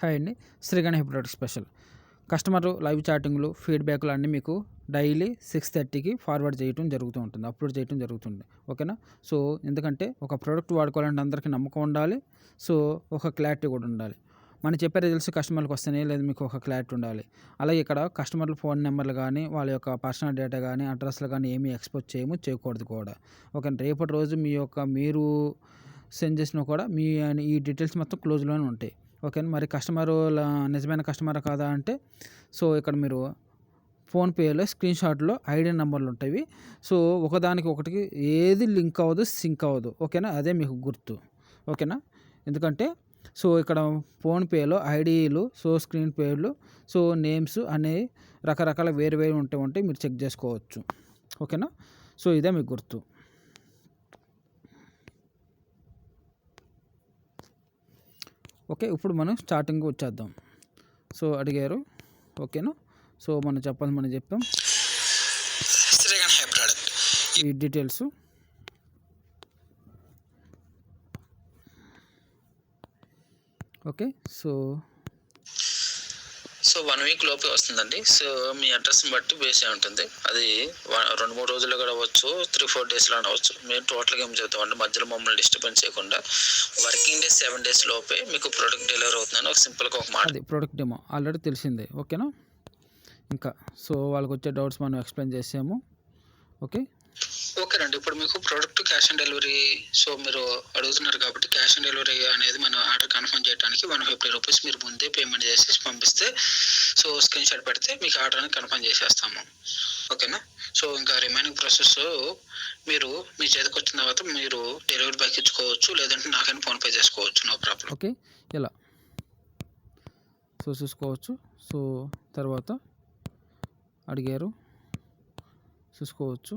Hi అండి. Sri Ganesh product special customer live చాటింగ్లు ఫీడ్బ్యాక్లు అన్నీ మీకు డైలీ 6:30కి ఫార్వర్డ్ చేయడం జరుగుతూ ఉంటుంది, అప్లోడ్ చేయడం జరుగుతుంది. ఓకేనా. సో ఎందుకంటే ఒక ప్రోడక్ట్ వాడుకోవాలంటే అందరికీ నమ్మకం ఉండాలి. సో ఒక క్లారిటీ కూడా ఉండాలి. మనం చెప్పే రిజల్ట్స్ కస్టమర్లకు వస్తేనే లేదా మీకు ఒక క్లారిటీ ఉండాలి. అలాగే ఇక్కడ కస్టమర్ల ఫోన్ నెంబర్లు కానీ వాళ్ళ యొక్క పర్సనల్ డేటా కానీ అడ్రస్లు కానీ ఏమీ ఎక్స్పోజ్ చేయకూడదు కూడా. ఓకే. రేపటి రోజు మీరు సెండ్ చేసినా కూడా ఈ డీటెయిల్స్ మొత్తం క్లోజ్లోనే ఉంటాయి. ఓకేనా. మరి కస్టమరు నిజమైన కస్టమరా కాదా అంటే, సో ఇక్కడ మీరు ఫోన్పేలో స్క్రీన్‌షాట్‌లో ఐడీ నంబర్లు ఉంటాయి. సో ఒకదానికి ఒకటికి ఏది లింక్ అవ్వదు, సింక్ అవ్వదు. ఓకేనా. అదే మీకు గుర్తు. ఓకేనా. ఎందుకంటే సో ఇక్కడ ఫోన్పేలో ఐడీలు, సో స్క్రీన్ పేర్లు, సో నేమ్స్ అనేవి రకరకాల వేరు ఉంటాయి, మీరు చెక్ చేసుకోవచ్చు. ఓకేనా. సో ఇదే మీకు గుర్తు. ఓకే. ఇప్పుడు మనం స్టార్టింగ్ వచ్చేద్దాం. సో అడిగారు. ఓకేనా. సో మనం చెప్పాం ఈ డీటెయిల్స్. ఓకే. సో 1 వీక్ లోపే వస్తుందండి. సో మీ అడ్రస్ని బట్టి బేస్ అయి ఉంటుంది. అది 2-3 రోజుల్లో కూడా అవ్వచ్చు, 3-4 డేస్లో అవ్వచ్చు. మేము టోటల్గా ఏం చెప్తామంటే మధ్యలో మమ్మల్ని డిస్టర్బెన్స్ చేయకుండా వర్కింగ్ డేస్ 7 డేస్ లోపే మీకు ప్రోడక్ట్ డెలివరీ అవుతుందని ఒక సింపుల్గా ఒక మాట. అది ప్రోడక్ట్ డెమో ఆల్రెడీ తెలిసిందే. ఓకేనా. ఇంకా సో వాళ్ళకి వచ్చే డౌట్స్ మనం ఎక్స్ప్లెయిన్ చేసాము. ఓకేనండి. ఇప్పుడు మీకు product cash on delivery, so మీరు అడుగుతున్నారు కాబట్టి క్యాష్ ఆన్ డెలివరీ అనేది మన ఆర్డర్ కన్ఫర్మ్ చేయడానికి ₹150 మీరు ముందే పేమెంట్ చేసి పంపిస్తే, సో స్క్రీన్ షాట్ పెడితే మీకు ఆర్డర్ని కన్ఫర్మ్ చేసేస్తాము. ఓకేనా. సో ఇంకా రిమైనింగ్ ప్రాసెస్ మీరు మీ చేతికి వచ్చిన తర్వాత మీరు డెలివరీ బ్యాక్ ఇచ్చుకోవచ్చు, లేదంటే నాకైనా ఫోన్పే చేసుకోవచ్చు. No problem. ఓకే. ఇలా సో చూసుకోవచ్చు. సో తర్వాత అడిగారు, చూసుకోవచ్చు.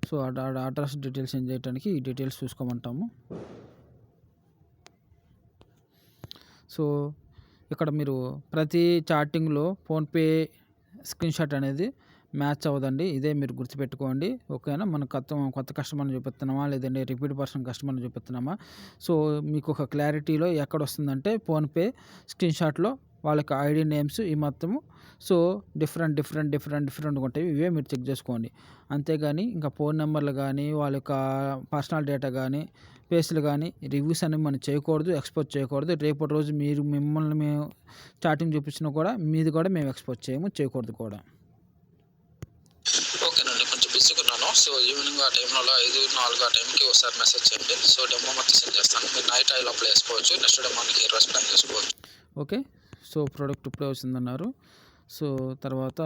సో అడ్రస్ డీటెయిల్స్ సెండ్ చేయడానికి ఈ డీటెయిల్స్ చూసుకోమంటాము. సో ఇక్కడ మీరు ప్రతి చాటింగ్లో ఫోన్పే స్క్రీన్షాట్ అనేది మ్యాచ్ అవ్వదండి. ఇదే మీరు గుర్తుపెట్టుకోండి. ఓకేనా. మనం కొత్త కస్టమర్ని చూపిస్తున్నామా, లేదంటే రిపీట్ పర్సన్ కస్టమర్ని చూపిస్తున్నామా. సో మీకు ఒక క్లారిటీలో ఎక్కడ వస్తుందంటే ఫోన్పే స్క్రీన్షాట్లో వాళ్ళకి ఐడి నేమ్స్ ఈ మొత్తము సో డిఫరెంట్గా ఉంటాయి. ఇవే మీరు చెక్ చేసుకోండి. అంతేగాని ఇంకా ఫోన్ నెంబర్లు కానీ వాళ్ళ యొక్క పర్సనల్ డేటా కానీ ఫేస్లు కానీ రివ్యూస్ అనేవి మనం చేయకూడదు, ఎక్స్పోజ్ చేయకూడదు. రేపటి రోజు మిమ్మల్ని మేము చాటింగ్ చూపించినా కూడా మీది కూడా మేము ఎక్స్పోజ్ చేయకూడదు కూడా. ఓకేనండి. కొంచెం బిజీగా ఉన్నాను. సో ఈవినింగ్ ఆ టైంలో 5-4 ఆ టైంకి ఒకసారి మెసేజ్ చేయండి. సో డెమో మొత్తం సెండ్ చేస్తాను. మీరు నైట్ ఆయిల్ అప్లై చేసుకోవచ్చు. నెక్స్ట్ డెమోకి హెయిర్ వాష్ ప్లాన్ చేసుకోవచ్చు. ఓకే. సో ప్రోడక్ట్ ఇప్పుడే వచ్చిందన్నారు. సో తర్వాత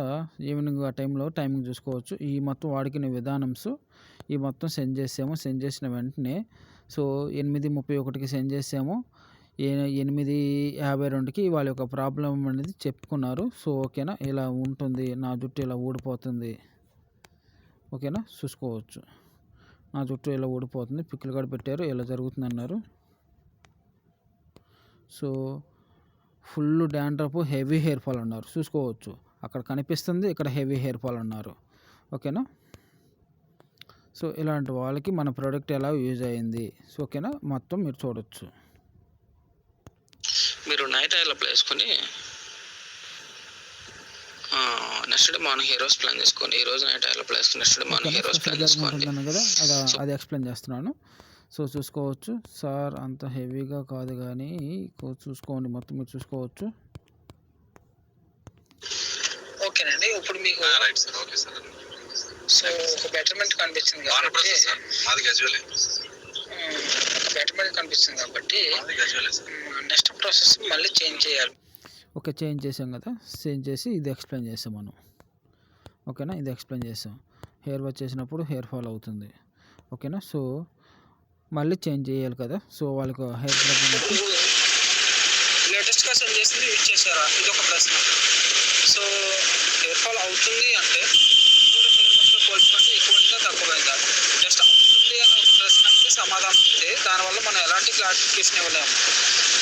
ఈవినింగ్ ఆ టైమింగ్ చూసుకోవచ్చు. ఈ మొత్తం వాడికిన విధానంస్ ఈ మొత్తం సెండ్ చేసిన వెంటనే సో 8:31కి సెండ్ చేసాము. 8:52కి వాళ్ళ యొక్క ప్రాబ్లం అనేది చెప్పుకున్నారు. సో ఓకేనా. ఇలా ఉంటుంది, నా జుట్టు ఇలా ఊడిపోతుంది. ఓకేనా. చూసుకోవచ్చు. నా జుట్టు ఇలా ఊడిపోతుంది, పిక్కులు కూడా పెట్టారు, ఇలా జరుగుతుంది అన్నారు. So full dandruff, heavy hair fall అన్నారు. చూసుకోవచ్చు. అక్కడ కనిపిస్తుంది, ఇక్కడ హెవీ హెయిర్ ఫాల్ అన్నారు. ఓకేనా. సో ఇలాంటి వాళ్ళకి మన ప్రోడక్ట్ ఎలా యూజ్ అయ్యింది. సో ఓకేనా. మొత్తం మీరు చూడొచ్చు. మీరు నైట్ ఆయిల్ అప్లై చేసుకొని next day morning hair wash plan చేసుకోండి. ఈ రోజు నైట్ ఆయిల్ అప్లై చేసుకుని next day morning hair wash plan చేసుకోండి కదా. అది ఎక్స్ప్లెయిన్ చేస్తున్నాను. సో చూసుకోవచ్చు. సార్ అంత హెవీగా కాదు కానీ చూసుకోండి, మొత్తం మీరు చూసుకోవచ్చు. ఓకేనండి. ఇప్పుడు మీకు సో ఒక బెటర్మెంట్ కనిపించింది కాబట్టి నెక్స్ట్ ప్రాసెస్ మళ్ళీ చేంజ్ చేయాలి. ఓకే. చేంజ్ చేసాం కదా. చేంజ్ చేసి ఇది ఎక్స్ప్లెయిన్ చేసాం మనం. ఓకేనా. ఇది ఎక్స్ప్లెయిన్ చేసాం. హెయిర్ వాష్ చేసినప్పుడు హెయిర్ ఫాల్ అవుతుంది. ఓకేనా. సో మళ్ళీ చేంజ్ చేయాలి కదా. సో వాళ్ళకు హెయిర్ లేటెస్ట్గా సెండ్ చేసింది యూజ్ చేశారా, ఇది ఒక ప్రశ్న. సో హెయిర్ ఫాల్ అవుతుంది అంటే హెయిర్ వాష్తో పోల్చుకుంటే ఎక్కువైందా తక్కువైందా, జస్ట్ అవుతుంది అని ఒక ప్రశ్నకి సమాధానం ఉంది. దానివల్ల మనం ఎలాంటి క్లారిఫికేషన్ ఇవ్వలేము.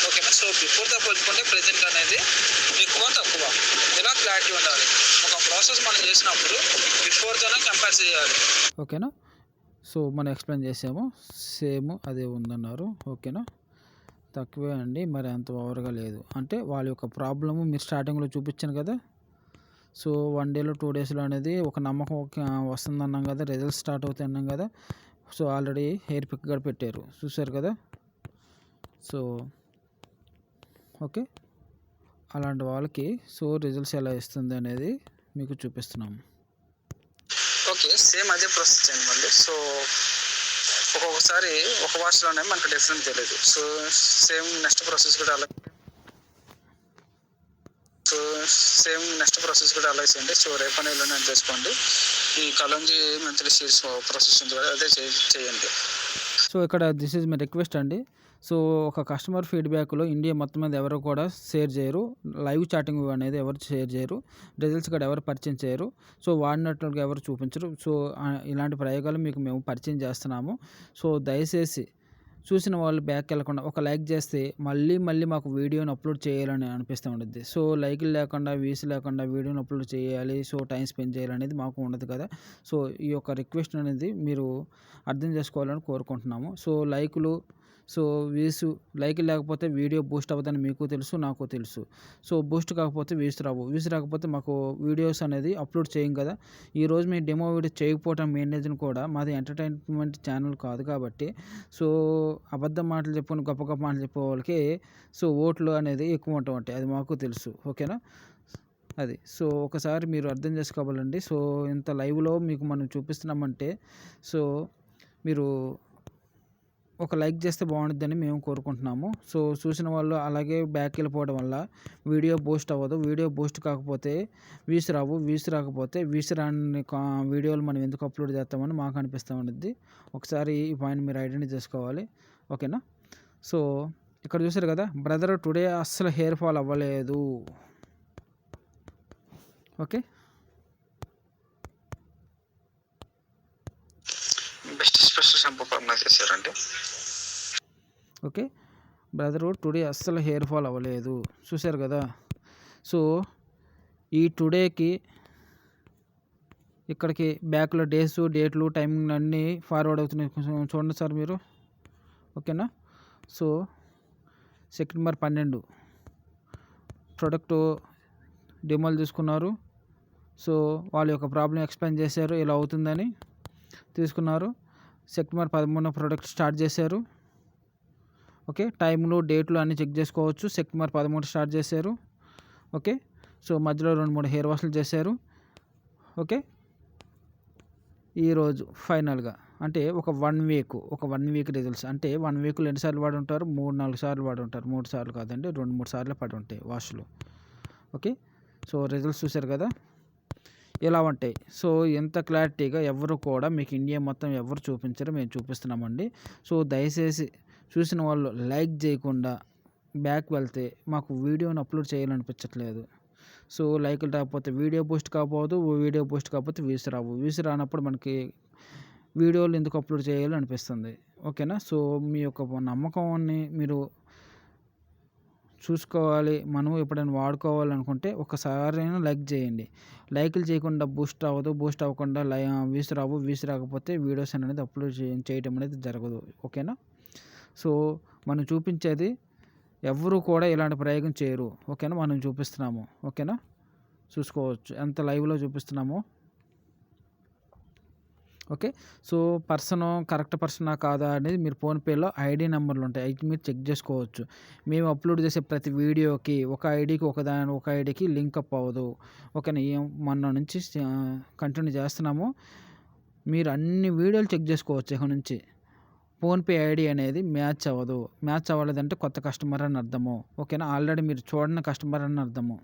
ఓకేనా. సో బిఫోర్తో పోల్చుకుంటే ప్రెజెంట్ అనేది ఎక్కువ తక్కువ, ఇలా క్లారిటీ ఉండాలి. ఒక ప్రాసెస్ మనం చేసినప్పుడు బిఫోర్తోనే కంపేర్ చేయాలి. ఓకేనా. సో మనం ఎక్స్ప్లెయిన్ చేసాము, సేమ్ అదే ఉందన్నారు. ఓకేనా. తక్కువే అండి. మరి అంత ఓవర్‌గా లేదు. అంటే వాళ్ళ యొక్క ప్రాబ్లము మీరు స్టార్టింగ్‌లో చూపించాను కదా! సో 1 డేలో 2 డేస్‌లో అనేది ఒక నమ్మకం వస్తుందన్నాం కదా! రిజల్ట్స్ స్టార్ట్ అవుతాయి అన్నాం కదా! సో ఆల్రెడీ హెయిర్ పిక్ కూడా పెట్టారు. చూసారు కదా! So okay. అలాంటి వాళ్ళకి సో రిజల్ట్స్ ఎలా ఇస్తుంది అనేది మీకు చూపిస్తున్నాము. ఓకే. సేమ్ అదే ప్రాసెస్ చేయండి మళ్ళీ. సో ఒక్కొక్కసారి ఒక వాష్‌లోనే మనకు డిఫరెన్స్ తెలీదు. సో సేమ్ నెక్స్ట్ ప్రాసెస్ కూడా అలాగే అలాగే చేయండి. సో రేపటి ఎల్లుండి చేసుకోండి. ఈ కలంజీ మెంతులు సీడ్స్ ప్రాసెస్ ఉంది కదా! అదే చేయండి. సో ఇక్కడ దిస్ ఈజ్ మై రిక్వెస్ట్ అండి. సో ఒక కస్టమర్ ఫీడ్‌బ్యాక్‌లో ఇండియా మొత్తం మీద ఎవరు కూడా షేర్ చేయరు. లైవ్ చాటింగ్ అనేది ఎవరు షేర్ చేయరు. రిజల్ట్స్ కూడా ఎవరు పరిచయం చేయరు. సో వాడినట్లుగా ఎవరు చూపించరు. సో ఇలాంటి ప్రయోగాలు మీకు మేము పరిచయం చేస్తున్నాము. సో దయచేసి చూసిన వాళ్ళు బ్యాక్ వెళ్ళకుండా ఒక లైక్ చేస్తే మళ్ళీ మాకు వీడియోని అప్లోడ్ చేయాలని అనిపిస్తూ ఉండిద్ది. సో లైకులు లేకుండా, వ్యూస్ లేకుండా వీడియోని అప్లోడ్ చేయాలి. సో టైం స్పెండ్ చేయాలనేది మాకు ఉండదు కదా! సో ఈ యొక్క రిక్వెస్ట్ అనేది మీరు అర్థం చేసుకోవాలని కోరుకుంటున్నాము. సో లైకులు, సో వ్యూస్, లైకులు లేకపోతే వీడియో బూస్ట్ అవ్వదని మీకు తెలుసు, నాకు తెలుసు. సో బూస్ట్ కాకపోతే వ్యూస్ రావు. వ్యూస్ రాకపోతే మాకు వీడియోస్ అనేది అప్లోడ్ చేయం కదా! ఈరోజు మేము డెమో వీడియో చేయకపోవడం మెయిన్ రీజన్ కూడా మాది ఎంటర్టైన్మెంట్ ఛానల్ కాదు కాబట్టి సో అబద్ధం మాటలు చెప్పుకొని గొప్ప మాటలు చెప్పే వాళ్ళకి సో ఓట్లు అనేది ఎక్కువ ఉంటాయి. అది మాకు తెలుసు. ఓకేనా? అది. సో ఒకసారి మీరు అర్థం చేసుకోవాలండి. సో ఇంత లైవ్‌లో మీకు మనం చూపిస్తున్నామంటే సో మీరు ఒక లైక్ చేస్తే బాగుండిద్దని మేము కోరుకుంటున్నాము. సో చూసిన వాళ్ళు అలాగే బ్యాక్ వెళ్ళిపోవడం వల్ల వీడియో బూస్ట్ అవ్వదు. వీడియో బూస్ట్ కాకపోతే వ్యూస్ రావు. వ్యూస్ రాకపోతే వ్యూస్ రాని వీడియోలు మనం ఎందుకు అప్లోడ్ చేస్తామని మాకు అనిపిస్తూ ఉండిద్ది. ఒకసారి ఈ పాయింట్ మీరు ఐడెంటిఫై చేసుకోవాలి. ఓకేనా? సో ఇక్కడ చూసారు కదా! బ్రదర్ టుడే అస్సలు హెయిర్ ఫాల్ అవ్వలేదు. Okay. Best special shampoo formula చేశారండి. ఓకే. బ్రదరు టుడే అస్సలు హెయిర్ ఫాల్ అవ్వలేదు. చూసారు కదా! సో ఈ టుడేకి ఇక్కడికి బ్యాక్‌లో డేసు, డేట్లు, టైమింగ్ అన్నీ ఫార్వర్డ్ అవుతున్నాయి. కొంచెం చూడండి సార్ మీరు. ఓకేనా? సో సెప్టెంబర్ 12 ప్రొడక్టు డెమోలు తీసుకున్నారు. సో వాళ్ళ యొక్క ప్రాబ్లమ్ ఎక్స్‌ప్లెయిన్ చేశారు. ఇలా అవుతుందని తీసుకున్నారు. సెప్టెంబర్ 13 ప్రొడక్ట్ స్టార్ట్ చేశారు. ఓకే. టైములు, డేట్లు అన్నీ చెక్ చేసుకోవచ్చు. సెప్టెంబర్ 13 స్టార్ట్ చేశారు. ఓకే. సో మధ్యలో 2, 3 హెయిర్ వాష్‌లు చేశారు. ఓకే. ఈరోజు ఫైనల్‌గా అంటే ఒక 1 వీక్ రిజల్ట్స్ అంటే 1 వీక్‌లో ఎన్నిసార్లు వాడి ఉంటారు? 3, 4 సార్లు వాడి ఉంటారు. 3 సార్లు కాదండి. 2, 3 సార్లే పడి ఉంటాయి వాష్‌లు. ఓకే. సో రిజల్ట్స్ చూసారు కదా! ఇలా ఉంటాయి. సో ఎంత క్లారిటీగా ఎవరు కూడా మీకు ఇండియా మొత్తం ఎవరు చూపించరు. మేము చూపిస్తున్నామండి. సో దయచేసి చూసిన వాళ్ళు లైక్ చేయకుండా బ్యాక్ వెళ్తే మాకు వీడియోని అప్లోడ్ చేయాలనిపించట్లేదు. సో లైకులు రాకపోతే వీడియో బూస్ట్ కాకపోతే వ్యూస్ రావు. వ్యూస్ రానప్పుడు మనకి వీడియోలు ఎందుకు అప్లోడ్ చేయాలి అనిపిస్తుంది. ఓకేనా? సో మీ యొక్క నమ్మకాన్ని మీరు చూసుకోవాలి. మనం ఎప్పుడైనా వాడుకోవాలనుకుంటే ఒకసారైనా లైక్ చేయండి. లైకులు చేయకుండా బూస్ట్ అవ్వదు. బూస్ట్ అవ్వకుండా వ్యూస్ రావు. వ్యూస్ రాకపోతే వీడియోస్ అనేది అప్లోడ్ చేయడం అనేది జరగదు. ఓకేనా? సో మనం చూపించేది ఎవ్వరు కూడా ఇలాంటి ప్రయోగం చేయరు. ఓకేనా? మనం చూపిస్తున్నాము. ఓకేనా? చూసుకోవచ్చు ఎంత లైవ్‌లో చూపిస్తున్నామో. ఓకే. సో కరెక్ట్ పర్సనా కాదా అనేది మీరు ఫోన్‌పేలో ఐడీ నెంబర్లు ఉంటాయి. అవి మీరు చెక్ చేసుకోవచ్చు. మేము అప్లోడ్ చేసే ప్రతి వీడియోకి ఒక ఐడీకి లింక్ అప్ అవ్వదు. ఓకేనా? మొన్న నుంచి కంటిన్యూ చేస్తున్నాము. మీరు అన్ని వీడియోలు చెక్ చేసుకోవచ్చు ఇక నుంచి. ఫోన్‌పే ఐడీ అనేది మ్యాచ్ అవ్వదు. మ్యాచ్ అవ్వలేదంటే కొత్త కస్టమర్ అని అర్థము. ఓకేనా? ఆల్రెడీ మీరు చూడని కస్టమర్ అని అర్థము.